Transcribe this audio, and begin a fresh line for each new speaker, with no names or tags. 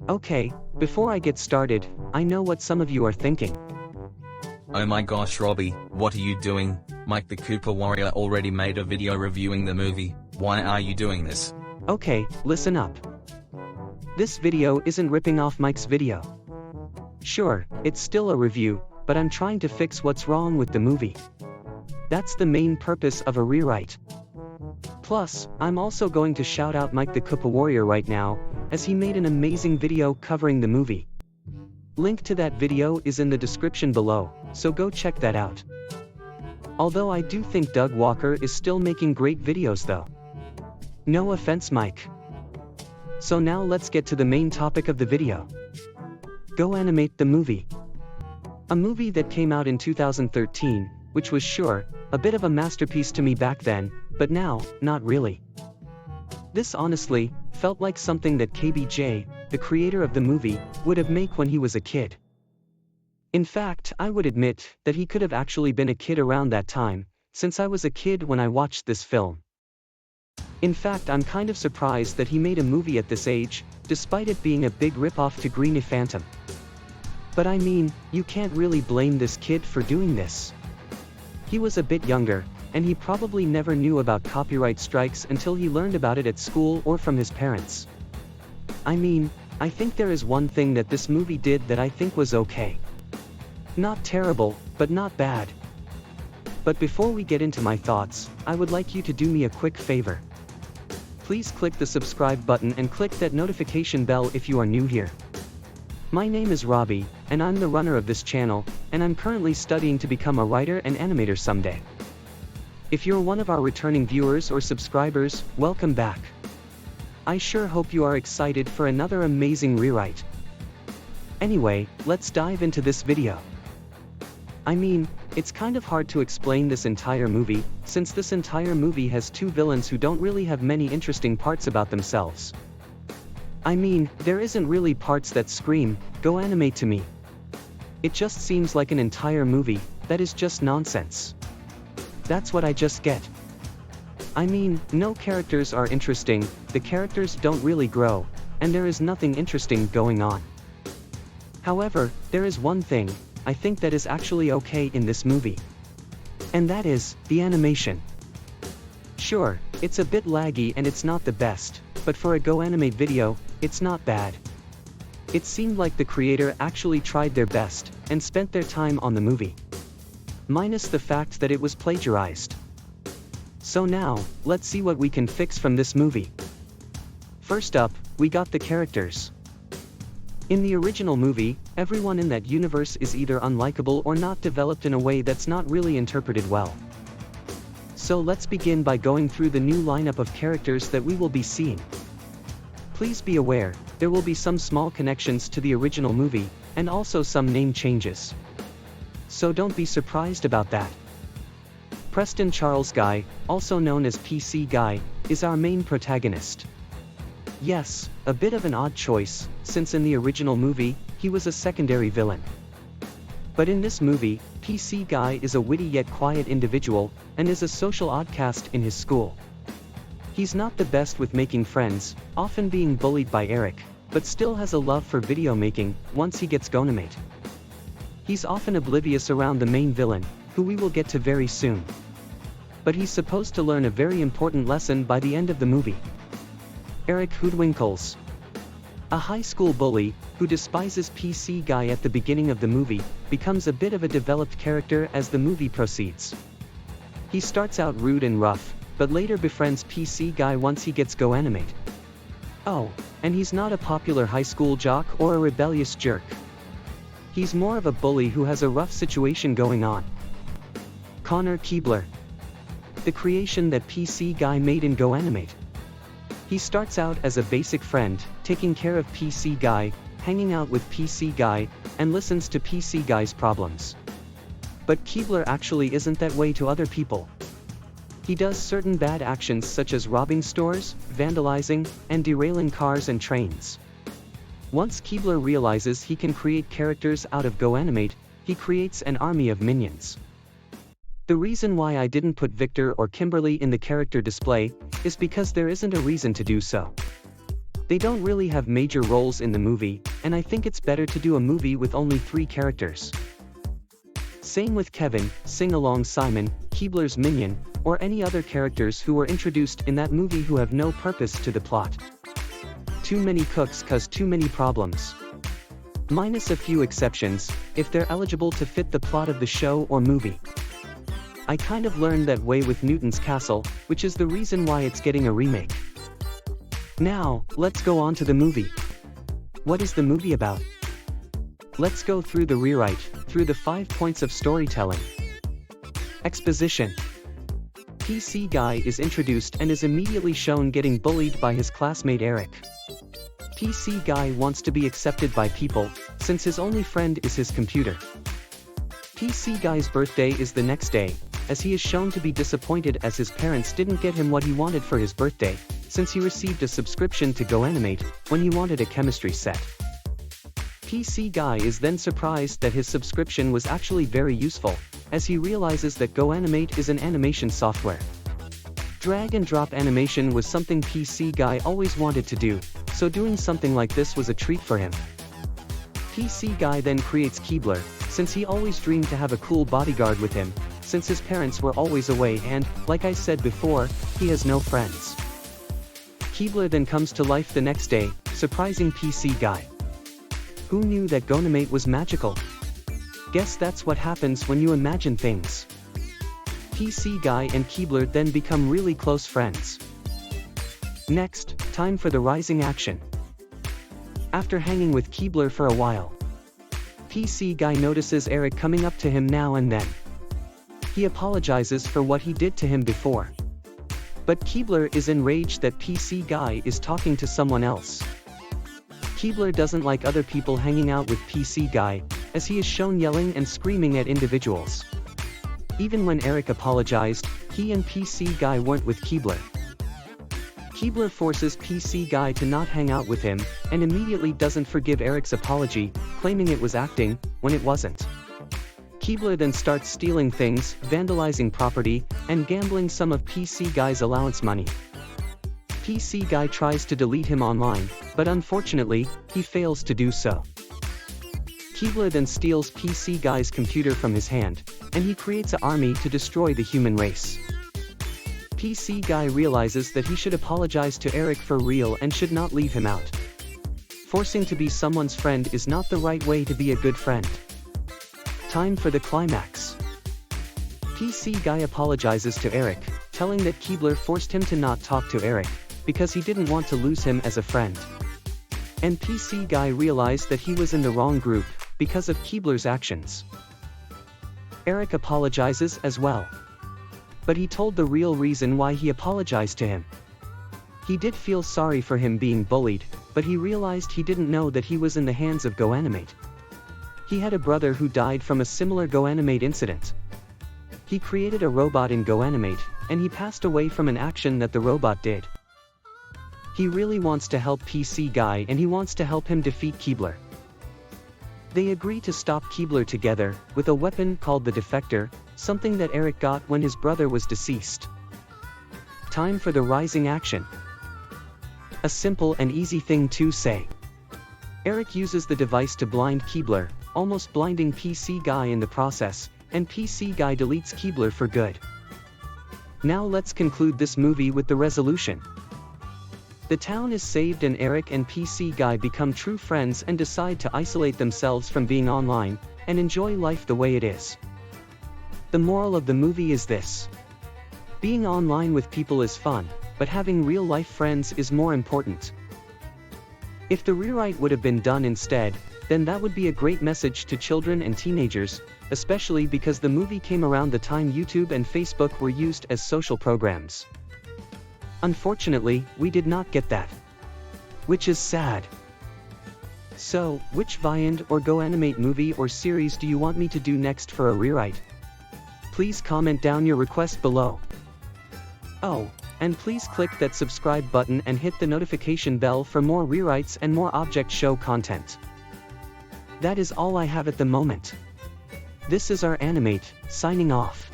Okay, before I get started, I know what some of you are thinking.
Oh my gosh Robbie, what are you doing? Mike the Cooper Warrior already made a video reviewing the movie, why are you doing this?
Okay, listen up. This video isn't ripping off Mike's video. Sure, it's still a review, but I'm trying to fix what's wrong with the movie. That's the main purpose of a rewrite. Plus, I'm also going to shout out Mike the Cooper Warrior right now, as he made an amazing video covering the movie. Link to that video is in the description below, so go check that out. Although I do think Doug Walker is still making great videos though. No offense Mike. So now let's get to the main topic of the video. GoAnimate the movie. A movie that came out in 2013, which was sure, a bit of a masterpiece to me back then, but now, not really. This honestly felt like something that CaybyJ, the creator of the movie, would have made when he was a kid. In fact, I would admit that he could have actually been a kid around that time, since I was a kid when I watched this film. In fact, I'm kind of surprised that he made a movie at this age, despite it being a big ripoff to Green Phantom. But I mean, you can't really blame this kid for doing this. He was a bit younger, and he probably never knew about copyright strikes until he learned about it at school or from his parents. I mean, I think there is one thing that this movie did that I think was okay. Not terrible, but not bad. But before we get into my thoughts, I would like you to do me a quick favor. Please click the subscribe button and click that notification bell if you are new here. My name is Robbie, and I'm the runner of this channel, and I'm currently studying to become a writer and animator someday. If you're one of our returning viewers or subscribers, welcome back. I sure hope you are excited for another amazing rewrite. Anyway, let's dive into this video. I mean, it's kind of hard to explain this entire movie, since this entire movie has two villains who don't really have many interesting parts about themselves. I mean, there isn't really parts that scream, GoAnimate to me. It just seems like an entire movie that is just nonsense. That's what I just get. I mean, no characters are interesting, the characters don't really grow, and there is nothing interesting going on. However, there is one thing I think that is actually okay in this movie. And that is the animation. Sure, it's a bit laggy and it's not the best, but for a GoAnimate video, it's not bad. It seemed like the creator actually tried their best and spent their time on the movie. Minus the fact that it was plagiarized. So now, let's see what we can fix from this movie. First up, we got the characters. In the original movie, everyone in that universe is either unlikable or not developed in a way that's not really interpreted well. So let's begin by going through the new lineup of characters that we will be seeing. Please be aware, there will be some small connections to the original movie, and also some name changes. So don't be surprised about that. Preston Charles Guy, also known as PC Guy, is our main protagonist. Yes, a bit of an odd choice, since in the original movie, he was a secondary villain. But in this movie, PC Guy is a witty yet quiet individual, and is a social outcast in his school. He's not the best with making friends, often being bullied by Eric, but still has a love for video making once he gets GoAnimate. He's often oblivious around the main villain, who we will get to very soon. But he's supposed to learn a very important lesson by the end of the movie. Eric Hoodwinkles. A high school bully, who despises PC Guy at the beginning of the movie, becomes a bit of a developed character as the movie proceeds. He starts out rude and rough, but later befriends PC Guy once he gets GoAnimate. Oh, and he's not a popular high school jock or a rebellious jerk. He's more of a bully who has a rough situation going on. Connor Keebler. The creation that PC Guy made in GoAnimate. He starts out as a basic friend, taking care of PC Guy, hanging out with PC Guy, and listens to PC Guy's problems. But Keebler actually isn't that way to other people. He does certain bad actions such as robbing stores, vandalizing, and derailing cars and trains. Once Keebler realizes he can create characters out of GoAnimate, he creates an army of minions. The reason why I didn't put Victor or Kimberly in the character display is because there isn't a reason to do so. They don't really have major roles in the movie, and I think it's better to do a movie with only 3 characters. Same with Kevin, Sing-Along Simon, Keebler's minion, or any other characters who were introduced in that movie who have no purpose to the plot. Too many cooks cause too many problems. Minus a few exceptions, if they're eligible to fit the plot of the show or movie. I kind of learned that way with Newton's Castle, which is the reason why it's getting a remake. Now, let's go on to the movie. What is the movie about? Let's go through the rewrite, through the 5 points of storytelling. Exposition. PC Guy is introduced and is immediately shown getting bullied by his classmate Eric. PC Guy wants to be accepted by people, since his only friend is his computer. PC Guy's birthday is the next day, as he is shown to be disappointed as his parents didn't get him what he wanted for his birthday, since he received a subscription to GoAnimate when he wanted a chemistry set. PC Guy is then surprised that his subscription was actually very useful, as he realizes that GoAnimate is an animation software. Drag and drop animation was something PC Guy always wanted to do, so doing something like this was a treat for him. PC Guy then creates Keebler, since he always dreamed to have a cool bodyguard with him, since his parents were always away and, like I said before, he has no friends. Keebler then comes to life the next day, surprising PC Guy. Who knew that GoAnimate was magical? Guess that's what happens when you imagine things. PC Guy and Keebler then become really close friends. Next, time for the rising action. After hanging with Keebler for a while, PC Guy notices Eric coming up to him now and then. He apologizes for what he did to him before. But Keebler is enraged that PC Guy is talking to someone else. Keebler doesn't like other people hanging out with PC Guy, as he is shown yelling and screaming at individuals. Even when Eric apologized, he and PC Guy weren't with Keebler. Keebler forces PC Guy to not hang out with him, and immediately doesn't forgive Eric's apology, claiming it was acting, when it wasn't. Keebler then starts stealing things, vandalizing property, and gambling some of PC Guy's allowance money. PC Guy tries to delete him online, but unfortunately, he fails to do so. Keebler then steals PC Guy's computer from his hand, and he creates an army to destroy the human race. PC Guy realizes that he should apologize to Eric for real and should not leave him out. Forcing to be someone's friend is not the right way to be a good friend. Time for the climax. PC Guy apologizes to Eric, telling that Keebler forced him to not talk to Eric, because he didn't want to lose him as a friend. And PC Guy realized that he was in the wrong group, because of Keebler's actions. Eric apologizes as well. But he told the real reason why he apologized to him. He did feel sorry for him being bullied, but he realized he didn't know that he was in the hands of GoAnimate. He had a brother who died from a similar GoAnimate incident. He created a robot in GoAnimate, and he passed away from an action that the robot did. He really wants to help PC Guy and he wants to help him defeat Keebler. They agree to stop Keebler together, with a weapon called the Defector, something that Eric got when his brother was deceased. Time for the rising action. A simple and easy thing to say. Eric uses the device to blind Keebler, almost blinding PC Guy in the process, and PC Guy deletes Keebler for good. Now let's conclude this movie with the resolution. The town is saved and Eric and PC Guy become true friends and decide to isolate themselves from being online, and enjoy life the way it is. The moral of the movie is this. Being online with people is fun, but having real-life friends is more important. If the rewrite would have been done instead, then that would be a great message to children and teenagers, especially because the movie came around the time YouTube and Facebook were used as social programs. Unfortunately, we did not get that. Which is sad. So, which Viand or GoAnimate movie or series do you want me to do next for a rewrite? Please comment down your request below. Oh, and please click that subscribe button and hit the notification bell for more rewrites and more Object Show content. That is all I have at the moment. This is our Animate, signing off.